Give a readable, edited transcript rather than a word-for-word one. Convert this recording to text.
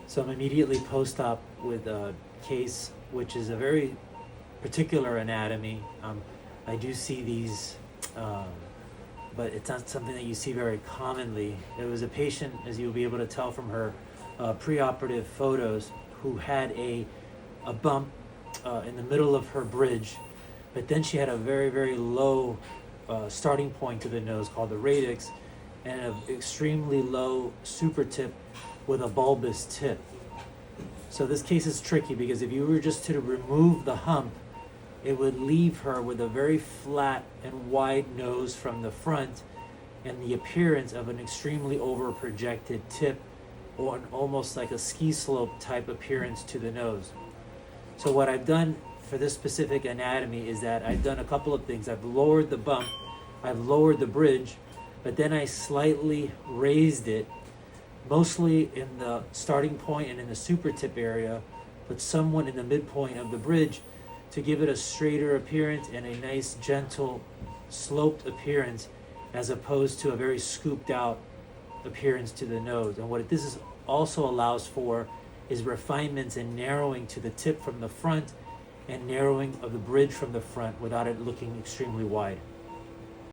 So I'm immediately post-op with a case, which is a very particular anatomy. I do see these, but it's not something that you see very commonly. It was a patient, as you'll be able to tell from her preoperative photos, who had a bump in the middle of her bridge, but then she had a very, very low starting point to the nose called the Radix, and an extremely low Supra-Tip with a bulbous tip. So this case is tricky because if you were just to remove the hump, it would leave her with a very flat and wide nose from the front and the appearance of an extremely over-projected tip, or almost like a ski slope type appearance to the nose. So what I've done for this specific anatomy is that I've done a couple of things. I've lowered the bump, I've lowered the bridge, but then I slightly raised it, mostly in the starting point and in the Supra-Tip area, but somewhat in the midpoint of the bridge, to give it a straighter appearance and a nice, gentle, sloped appearance, as opposed to a very scooped out appearance to the nose. And what this also allows for is refinements and narrowing to the tip from the front and narrowing of the bridge from the front without it looking extremely wide.